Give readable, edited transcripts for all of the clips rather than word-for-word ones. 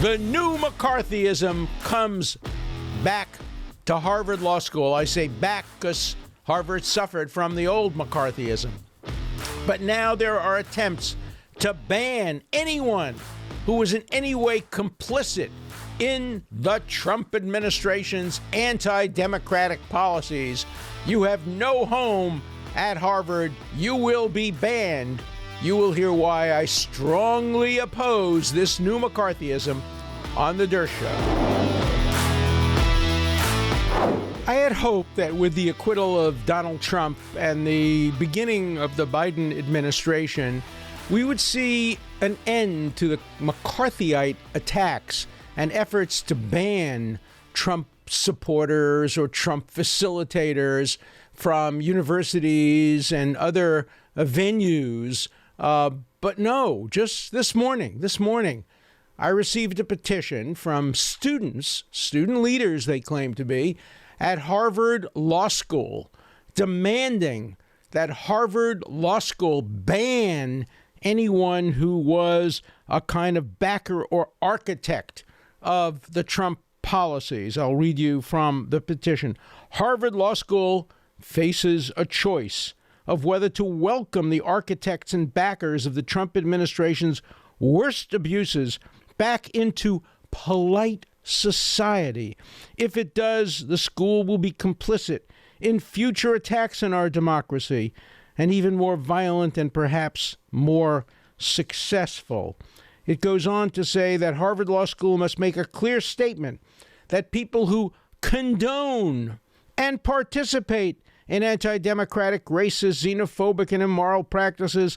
The new McCarthyism comes back to Harvard Law School. I say back because Harvard suffered from the old McCarthyism. But now there are attempts to ban anyone who was in any way complicit in the Trump administration's anti-democratic policies. You have no home at Harvard. You will be banned. You will hear why I strongly oppose this new McCarthyism on the Dershow. I had hoped that with the acquittal of Donald Trump and the beginning of the Biden administration, we would see an end to the McCarthyite attacks and efforts to ban Trump supporters or Trump facilitators from universities and other venues. But no, just this morning, I received a petition from student leaders, they claim to be, at Harvard Law School, demanding that Harvard Law School ban anyone who was a kind of backer or architect of the Trump policies. I'll read you from the petition. Harvard Law School faces a choice of whether to welcome the architects and backers of the Trump administration's worst abuses back into polite society. If it does, the school will be complicit in future attacks on our democracy, and even more violent and perhaps more successful. It goes on to say that Harvard Law School must make a clear statement that people who condone and participate in anti-democratic, racist, xenophobic, and immoral practices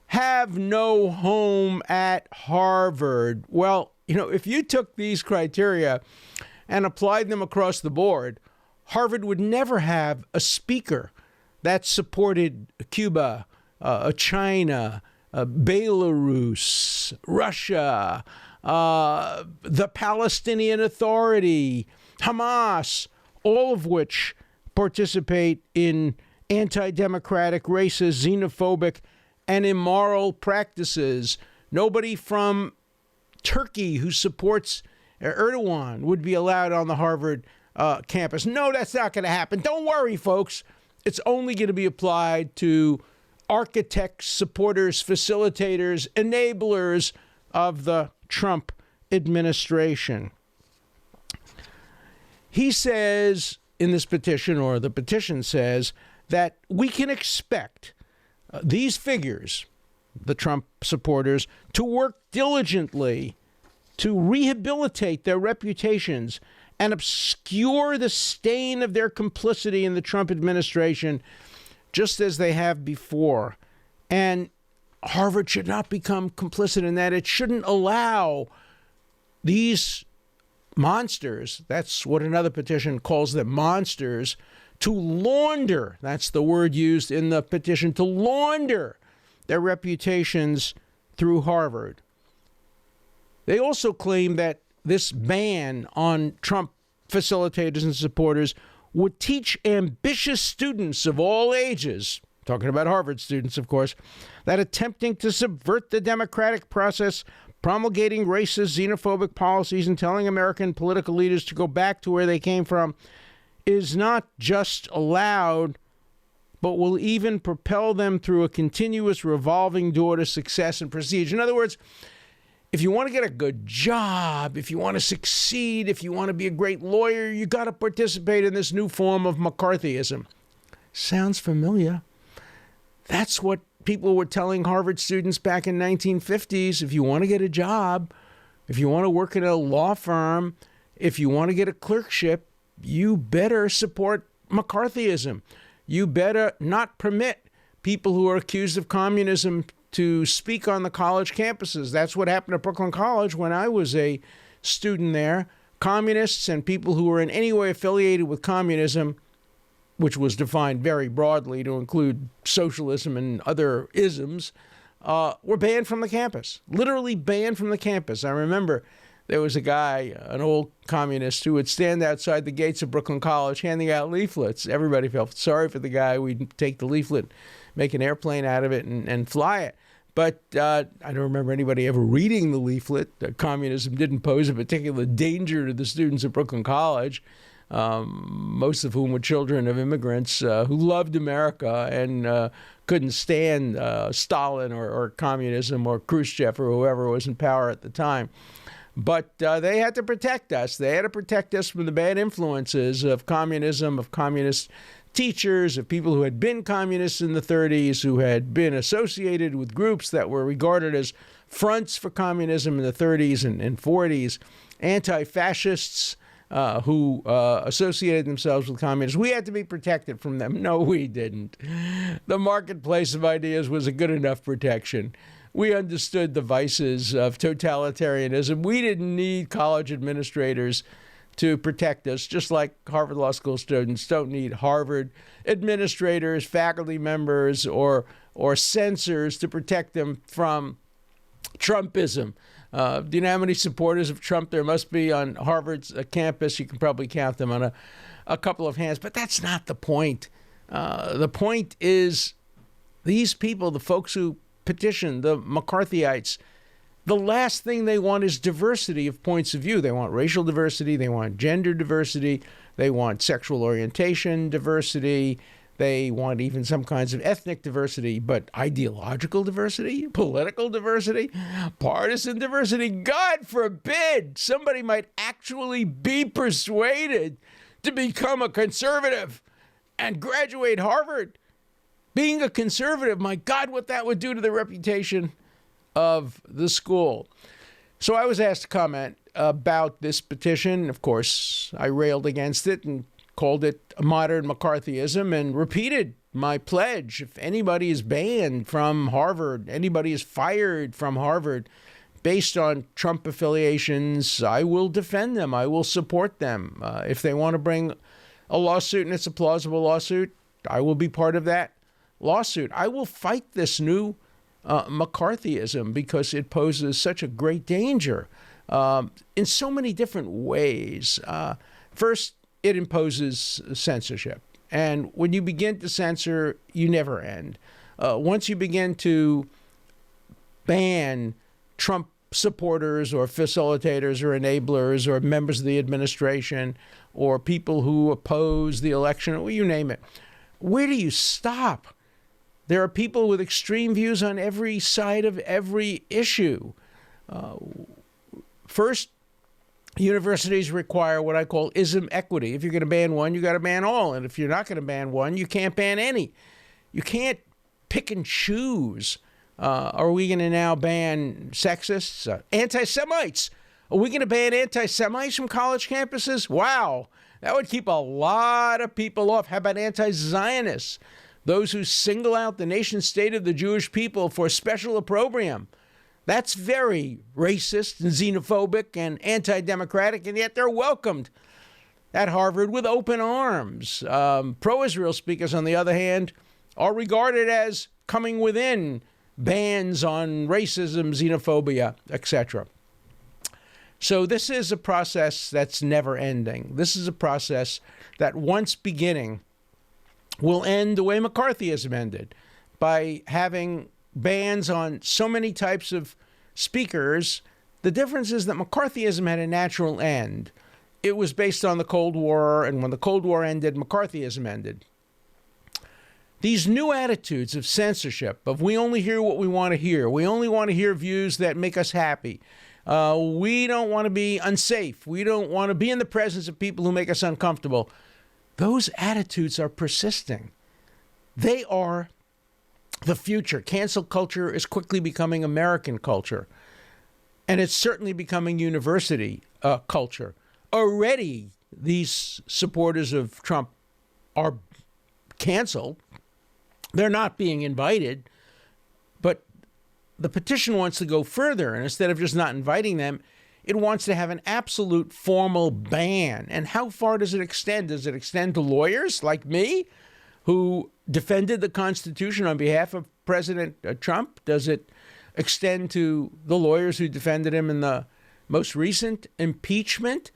have no home at Harvard. Well, if you took these criteria and applied them across the board, Harvard would never have a speaker that supported Cuba, China, Belarus, Russia, the Palestinian Authority, Hamas, all of which participate in anti-democratic, racist, xenophobic, and immoral practices. Nobody from Turkey who supports Erdogan would be allowed on the Harvard campus. No, that's not going to happen. Don't worry, folks. It's only going to be applied to architects, supporters, facilitators, enablers of the Trump administration. He says in this petition, or the petition says, that we can expect these figures, the Trump supporters, to work diligently to rehabilitate their reputations and obscure the stain of their complicity in the Trump administration, just as they have before. And Harvard should not become complicit in that. It shouldn't allow these monsters, that's what another petition calls them, monsters, to launder, that's the word used in the petition, to launder their reputations through Harvard. They also claim that this ban on Trump facilitators and supporters would teach ambitious students of all ages, talking about Harvard students, of course, that attempting to subvert the democratic process, promulgating racist, xenophobic policies, and telling American political leaders to go back to where they came from is not just allowed, but will even propel them through a continuous revolving door to success and prestige. In other words, if you want to get a good job, if you want to succeed, if you want to be a great lawyer, you got to participate in this new form of McCarthyism. Sounds familiar. That's what people were telling Harvard students back in 1950s. If you want to get a job, if you want to work at a law firm, if you want to get a clerkship, you better support McCarthyism. You better not permit people who are accused of communism to speak on the college campuses. That's what happened at Brooklyn College when I was a student there. Communists and people who were in any way affiliated with communism, which was defined very broadly to include socialism and other isms, were banned from the campus, literally banned from the campus. I remember there was a guy, an old communist, who would stand outside the gates of Brooklyn College handing out leaflets. Everybody felt sorry for the guy. We'd take the leaflet, make an airplane out of it, and fly it. But I don't remember anybody ever reading the leaflet. Communism didn't pose a particular danger to the students at Brooklyn College, most of whom were children of immigrants who loved America and couldn't stand Stalin or communism or Khrushchev or whoever was in power at the time. But they had to protect us. They had to protect us from the bad influences of communism, of communist teachers, of people who had been communists in the 30s, who had been associated with groups that were regarded as fronts for communism in the 30s and 40s, anti-fascists who associated themselves with communists. We had to be protected from them. No, we didn't. The marketplace of ideas was a good enough protection. We understood the vices of totalitarianism. We didn't need college administrators to protect us, just like Harvard Law School students don't need Harvard administrators, faculty members, or censors to protect them from Trumpism. Do you know how many supporters of Trump there must be on Harvard's campus? You can probably count them on a couple of hands, but that's not the point. The point is these people, the folks who petition, the McCarthyites, the last thing they want is diversity of points of view. They want racial diversity. They want gender diversity. They want sexual orientation diversity. They want even some kinds of ethnic diversity, but ideological diversity, political diversity, partisan diversity. God forbid somebody might actually be persuaded to become a conservative and graduate Harvard. Being a conservative, my God, what that would do to the reputation of the school. So I was asked to comment about this petition. Of course, I railed against it and called it a modern McCarthyism and repeated my pledge. If anybody is banned from Harvard, anybody is fired from Harvard based on Trump affiliations, I will defend them. I will support them. If they want to bring a lawsuit and it's a plausible lawsuit, I will be part of that lawsuit. I will fight this new McCarthyism because it poses such a great danger in so many different ways. First, it imposes censorship. And when you begin to censor, you never end. Once you begin to ban Trump supporters or facilitators or enablers or members of the administration or people who oppose the election, well, you name it, where do you stop? There are people with extreme views on every side of every issue. First, universities require what I call ism equity. If you're going to ban one, you got to ban all. And if you're not going to ban one, you can't ban any. You can't pick and choose. Are we going to now ban sexists, anti-Semites? Are we going to ban anti-Semites from college campuses? Wow, that would keep a lot of people off. How about anti-Zionists? Those who single out the nation state of the Jewish people for special opprobrium. That's very racist and xenophobic and anti-democratic, and yet they're welcomed at Harvard with open arms. Pro-Israel speakers, on the other hand, are regarded as coming within bans on racism, xenophobia, etc. So this is a process that's never ending. This is a process that once beginning will end the way McCarthyism ended, by having bans on so many types of speakers. The difference is that McCarthyism had a natural end. It was based on the Cold War, and when the Cold War ended, McCarthyism ended. These new attitudes of censorship, of we only hear what we want to hear, we only want to hear views that make us happy, we don't want to be unsafe, we don't want to be in the presence of people who make us uncomfortable, those attitudes are persisting. They are the future. Cancel culture is quickly becoming American culture, and it's certainly becoming university culture. Already, these supporters of Trump are canceled. They're not being invited, but the petition wants to go further, and instead of just not inviting them, it wants to have an absolute formal ban. And how far does it extend? Does it extend to lawyers like me who defended the Constitution on behalf of President Trump? Does it extend to the lawyers who defended him in the most recent impeachment?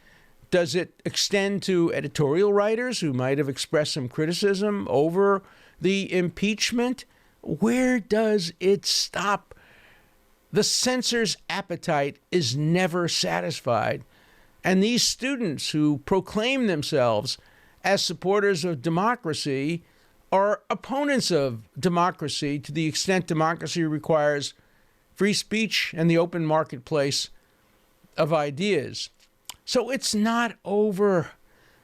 Does it extend to editorial writers who might have expressed some criticism over the impeachment? Where does it stop? the censor's appetite is never satisfied. And these students who proclaim themselves as supporters of democracy are opponents of democracy to the extent democracy requires free speech and the open marketplace of ideas. So it's not over.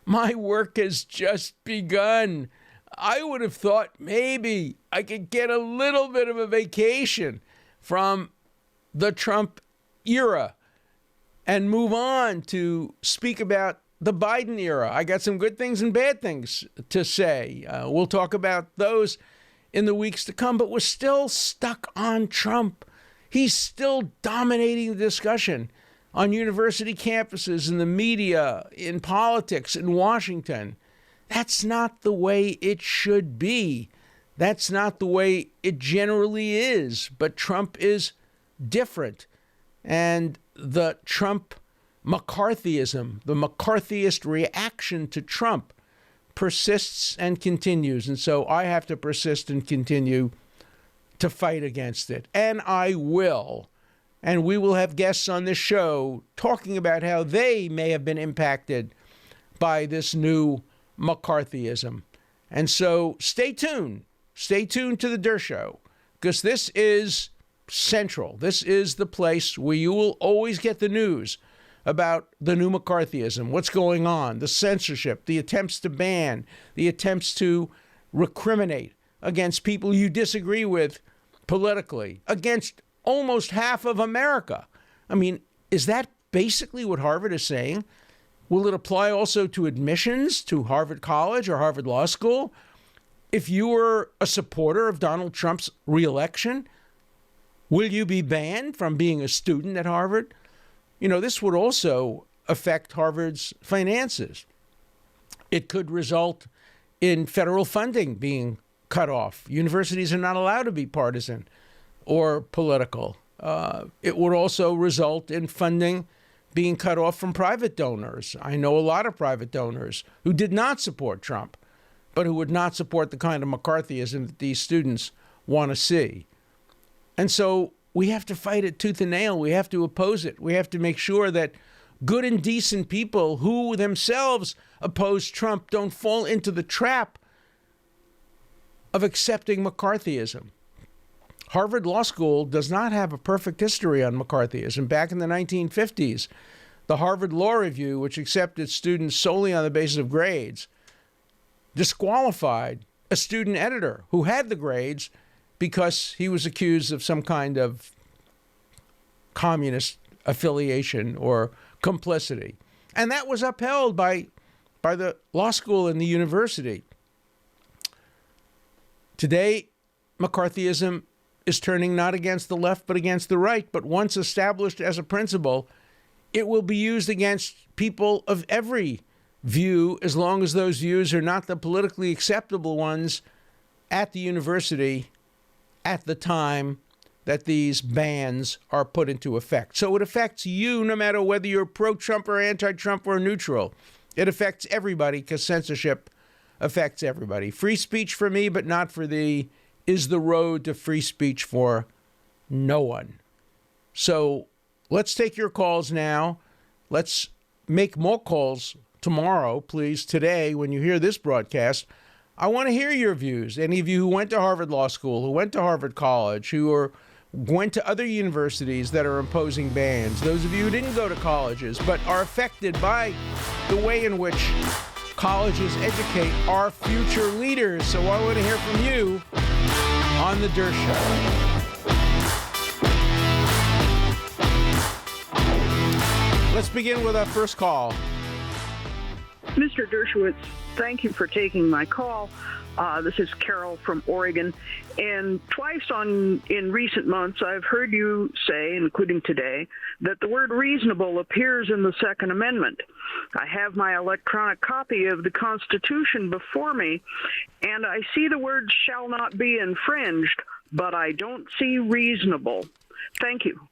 My work has just begun. I would have thought maybe I could get a little bit of a vacation from the Trump era and move on to speak about the Biden era. I got some good things and bad things to say. We'll talk about those in the weeks to come, but we're still stuck on Trump. He's still dominating the discussion on university campuses, in the media, in politics, in Washington. That's not the way it should be. That's not the way it generally is. But Trump is different. And the Trump McCarthyism, the McCarthyist reaction to Trump, persists and continues. And so I have to persist and continue to fight against it. And I will. And we will have guests on this show talking about how they may have been impacted by this new McCarthyism. And so stay tuned. Stay tuned to the Dershow, because this is central. This is the place where you will always get the news about the new McCarthyism, what's going on, the censorship, the attempts to ban, the attempts to recriminate against people you disagree with politically, against almost half of America. I mean, is that basically what Harvard is saying? Will it apply also to admissions to Harvard College or Harvard Law School? If you were a supporter of Donald Trump's reelection, will you be banned from being a student at Harvard? You know, this would also affect Harvard's finances. It could result in federal funding being cut off. Universities are not allowed to be partisan or political. It would also result in funding being cut off from private donors. I know a lot of private donors who did not support Trump, but who would not support the kind of McCarthyism that these students want to see. And so we have to fight it tooth and nail. We have to oppose it. We have to make sure that good and decent people who themselves oppose Trump don't fall into the trap of accepting McCarthyism. Harvard Law School does not have a perfect history on McCarthyism. Back in the 1950s, the Harvard Law Review, which accepted students solely on the basis of grades, disqualified a student editor who had the grades because he was accused of some kind of communist affiliation or complicity. And that was upheld by the law school and the university. Today, McCarthyism is turning not against the left, but against the right. But once established as a principle, it will be used against people of every view, as long as those views are not the politically acceptable ones at the university at the time that these bans are put into effect. So it affects you no matter whether you're pro-Trump or anti-Trump or neutral. It affects everybody because censorship affects everybody. Free speech for me, but not for thee, is the road to free speech for no one. So let's take your calls now. Let's make more calls tomorrow, please. Today, when you hear this broadcast, I want to hear your views. Any of you who went to Harvard Law School, who went to Harvard College, who went to other universities that are imposing bans, those of you who didn't go to colleges but are affected by the way in which colleges educate our future leaders. So I want to hear from you on the Dershow. Let's begin with our first call. Mr. Dershowitz, thank you for taking my call. This is Carol from Oregon. And twice in recent months, I've heard you say, including today, that the word reasonable appears in the Second Amendment. I have my electronic copy of the Constitution before me, and I see the word shall not be infringed, but I don't see reasonable. Thank you.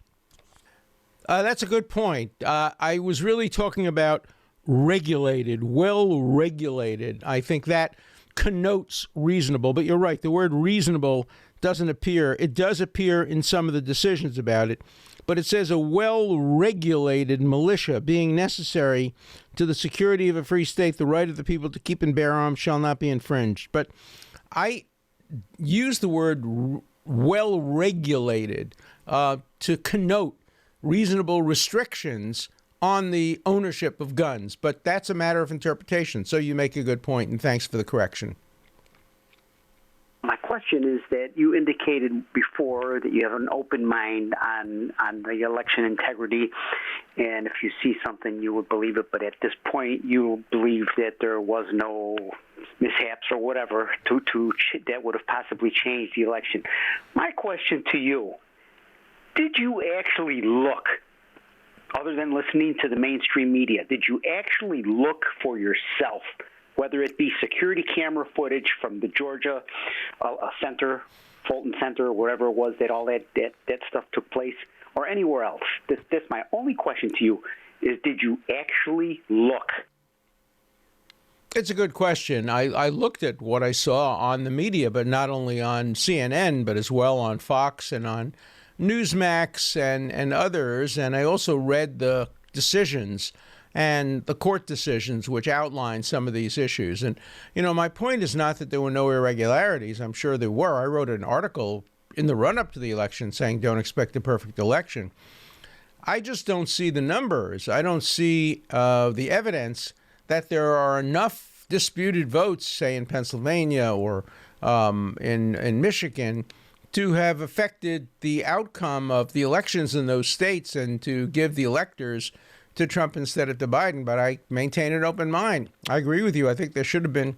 That's a good point. I was really talking about regulated, well-regulated. I think that connotes reasonable, but you're right. The word reasonable doesn't appear. It does appear in some of the decisions about it, but it says a well-regulated militia being necessary to the security of a free state, the right of the people to keep and bear arms shall not be infringed. But I use the word well-regulated to connote reasonable restrictions on the ownership of guns. But that's a matter of interpretation. So you make a good point, and thanks for the correction. My question is that you indicated before that you have an open mind on the election integrity, and if you see something, you would believe it. But at this point, you believe that there was no mishaps or whatever that would have possibly changed the election. My question to you, did you actually look, other than listening to the mainstream media, did you actually look for yourself, whether it be security camera footage from the Georgia center, Fulton Center, or wherever it was that all that stuff took place, or anywhere else? That's my only question to you, is did you actually look? It's a good question. I looked at what I saw on the media, but not only on CNN, but as well on Fox and on Newsmax and others. And I also read the decisions and the court decisions which outline some of these issues. And, my point is not that there were no irregularities. I'm sure there were. I wrote an article in the run-up to the election saying don't expect a perfect election. I just don't see the numbers. I don't see the evidence that there are enough disputed votes, say in Pennsylvania or in Michigan, to have affected the outcome of the elections in those states and to give the electors to Trump instead of to Biden. But I maintain an open mind. I agree with you. I think there should have been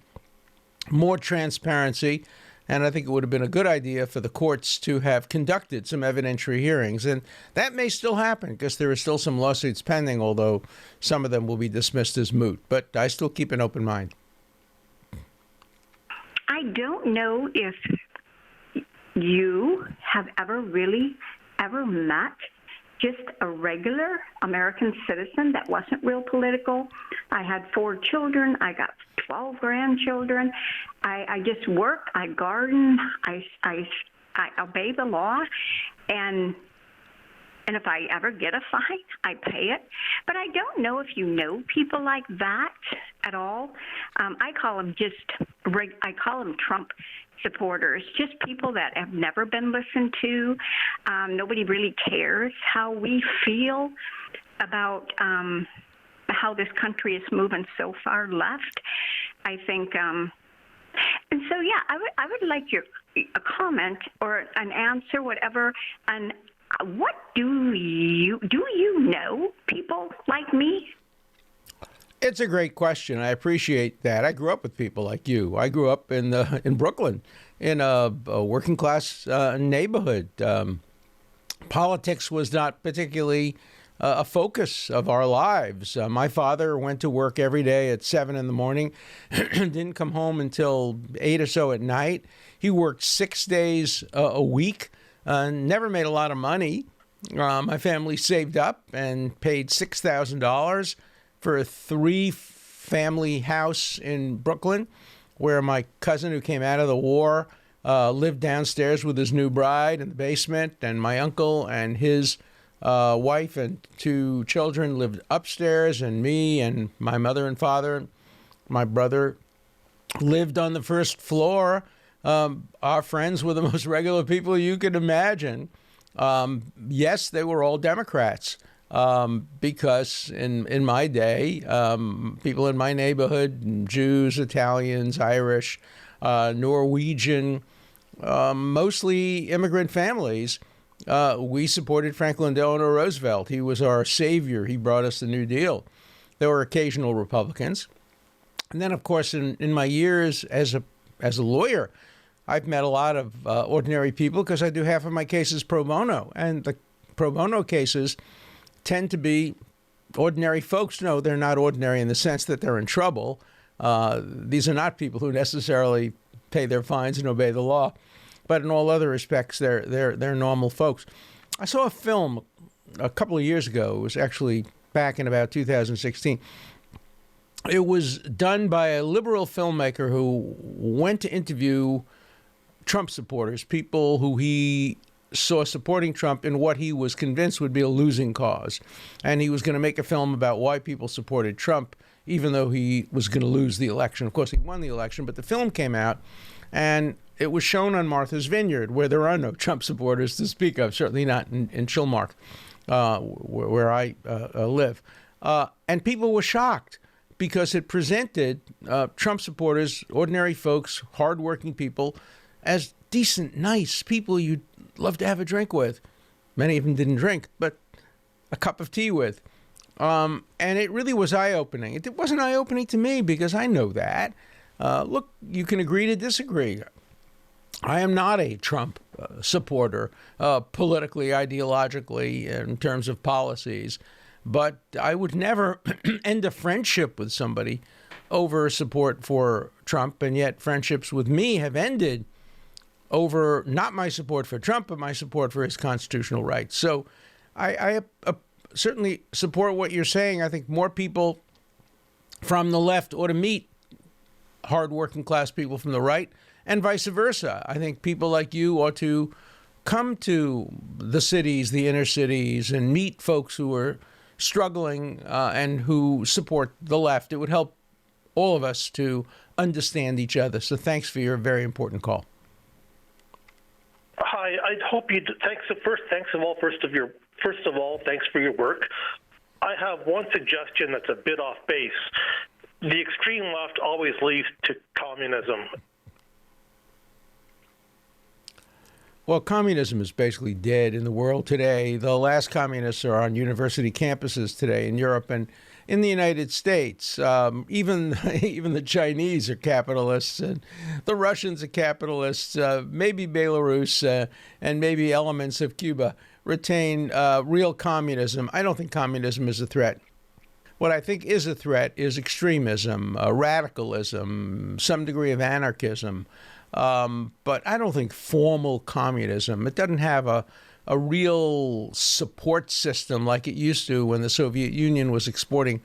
more transparency, and I think it would have been a good idea for the courts to have conducted some evidentiary hearings. And that may still happen because there are still some lawsuits pending, although some of them will be dismissed as moot. But I still keep an open mind. I don't know if you have ever met just a regular American citizen that wasn't real political. I had 4 children. I got 12 grandchildren. I just work. I garden. I obey the law. And if I ever get a fine, I pay it. But I don't know if you know people like that at all. I call them Trump supporters, just people that have never been listened to. Nobody really cares how we feel about how this country is moving so far left. I think, and so yeah, I would like a comment or an answer, whatever, on what do you know people like me? It's a great question. I appreciate that. I grew up with people like you. I grew up in Brooklyn, in a working class neighborhood. Politics was not particularly a focus of our lives. My father went to work every day at 7 in the morning, didn't come home until 8 or so at night. He worked 6 days a week, never made a lot of money. My family saved up and paid $6,000 for a 3-family house in Brooklyn, where my cousin who came out of the war lived downstairs with his new bride in the basement, and my uncle and his wife and 2 children lived upstairs, and me and my mother and father, my brother, lived on the first floor. Our friends were the most regular people you could imagine. Yes, they were all Democrats. Because in my day, people in my neighborhood, Jews, Italians, Irish, Norwegian, mostly immigrant families, we supported Franklin Delano Roosevelt. He was our savior. He brought us the New Deal. There were occasional Republicans. And then, of course, in my years as a lawyer, I've met a lot of ordinary people because I do half of my cases pro bono. And the pro bono cases tend to be ordinary folks. No, they're not ordinary in the sense that they're in trouble. These are not people who necessarily pay their fines and obey the law. But in all other respects, they're normal folks. I saw a film a couple of years ago. It was actually back in about 2016. It was done by a liberal filmmaker who went to interview Trump supporters, people who he saw supporting Trump in what he was convinced would be a losing cause. And he was going to make a film about why people supported Trump, even though he was going to lose the election. Of course, he won the election, but the film came out, and it was shown on Martha's Vineyard, where there are no Trump supporters to speak of, certainly not in Chilmark, where I live. And people were shocked because it presented Trump supporters, ordinary folks, hardworking people, as decent, nice people you'd love to have a drink with. Many of them didn't drink, but a cup of tea with. And it really was eye-opening. It wasn't eye-opening to me because I know that. Look, you can agree to disagree. I am not a Trump supporter, politically, ideologically, in terms of policies. But I would never end a friendship with somebody over support for Trump. And yet friendships with me have ended over not my support for Trump, but my support for his constitutional rights. So I certainly support what you're saying. I think more people from the left ought to meet hardworking class people from the right, and vice versa. I think people like you ought to come to the cities, the inner cities, and meet folks who are struggling and who support the left. It would help all of us to understand each other. So thanks for your very important call. Hi, I hope you. Thanks for your work. I have one suggestion that's a bit off base. The extreme left always leads to communism. Well, communism is basically dead in the world today. The last communists are on university campuses today in Europe and in the United States. Even the Chinese are capitalists, and the Russians are capitalists. Maybe Belarus and maybe elements of Cuba retain real communism. I don't think communism is a threat. What I think is a threat is extremism, radicalism, some degree of anarchism. But I don't think formal communism. It doesn't have a real support system like it used to when the Soviet Union was exporting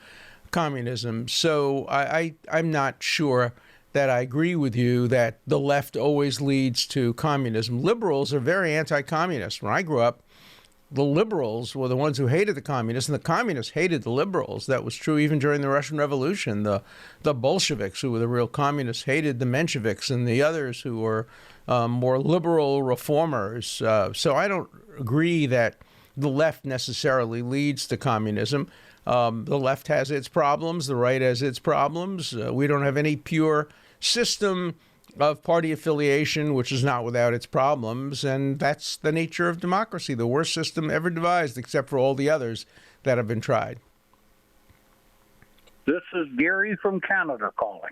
communism. So I'm not sure that I agree with you that the left always leads to communism. Liberals are very anti-communist. When I grew up, the liberals were the ones who hated the communists, and the communists hated the liberals. That was true even during the Russian Revolution. The Bolsheviks, who were the real communists, hated the Mensheviks and the others who were more liberal reformers. So I don't agree that the left necessarily leads to communism. The left has its problems. The right has its problems. We don't have any pure system of party affiliation, which is not without its problems, and that's the nature of democracy, the worst system ever devised, except for all the others that have been tried. This is Gary from Canada calling.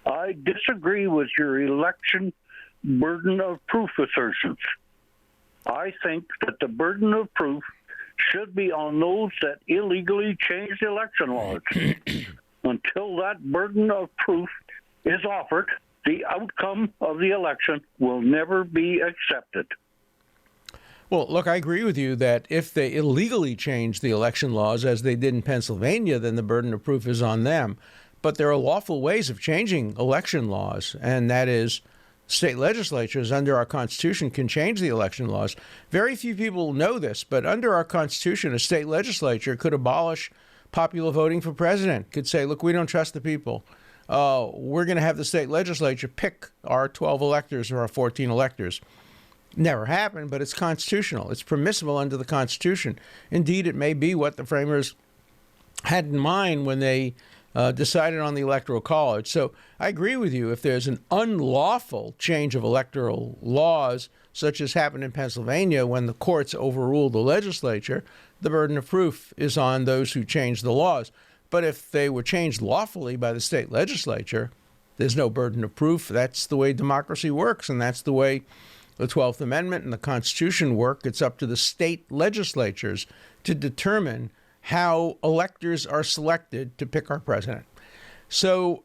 I disagree with your election burden of proof assertions. I think that the burden of proof should be on those that illegally changed election laws. Until that burden of proof is offered, the outcome of the election will never be accepted. Well, look, I agree with you that if they illegally change the election laws, as they did in Pennsylvania, then the burden of proof is on them. But there are lawful ways of changing election laws, and that is state legislatures under our Constitution can change the election laws. Very few people know this, but under our Constitution, a state legislature could abolish popular voting for president, could say, look, we don't trust the people. We're going to have the state legislature pick our 12 electors or our 14 electors. Never happened, but it's constitutional. It's permissible under the Constitution. Indeed, it may be what the framers had in mind when they decided on the Electoral College. So I agree with you. If there's an unlawful change of electoral laws, such as happened in Pennsylvania when the courts overruled the legislature, the burden of proof is on those who changed the laws. But if they were changed lawfully by the state legislature, there's no burden of proof. That's the way democracy works, and that's the way the 12th Amendment and the Constitution work. It's up to the state legislatures to determine how electors are selected to pick our president. So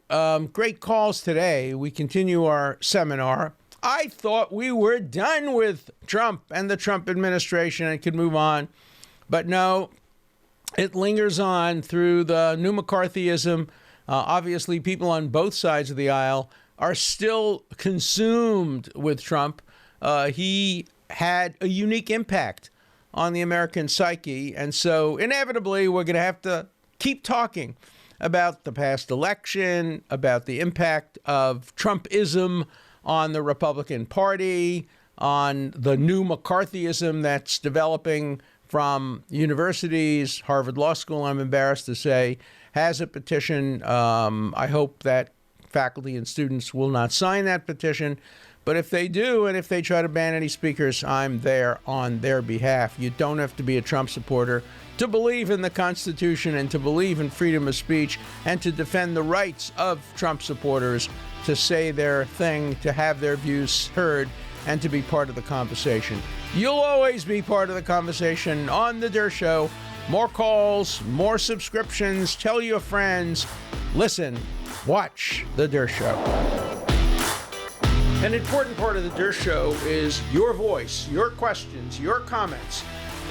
great calls today. We continue our seminar. I thought we were done with Trump and the Trump administration and could move on, but no. It lingers on through the new McCarthyism. Obviously, people on both sides of the aisle are still consumed with Trump. He had a unique impact on the American psyche. And so inevitably, we're going to have to keep talking about the past election, about the impact of Trumpism on the Republican Party, on the new McCarthyism that's developing from universities. Harvard Law School, I'm embarrassed to say, has a petition. I hope that faculty and students will not sign that petition. But if they do, and if they try to ban any speakers, I'm there on their behalf. You don't have to be a Trump supporter to believe in the Constitution and to believe in freedom of speech and to defend the rights of Trump supporters to say their thing, to have their views heard, and to be part of the conversation. You'll always be part of the conversation on The Dershow. More calls, more subscriptions. Tell your friends. Listen, watch The Dershow. An important part of The Dershow is your voice, your questions, your comments.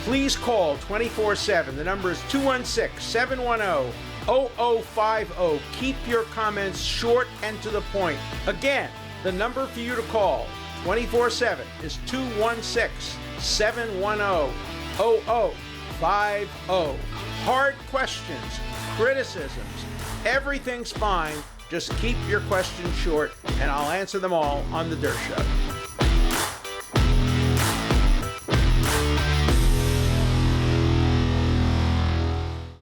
Please call 24/7. The number is 216-710-0050. Keep your comments short and to the point. Again, the number for you to call 24/7 is 216-710-0050. Hard questions, criticisms, everything's fine. Just keep your questions short, and I'll answer them all on The Dershow.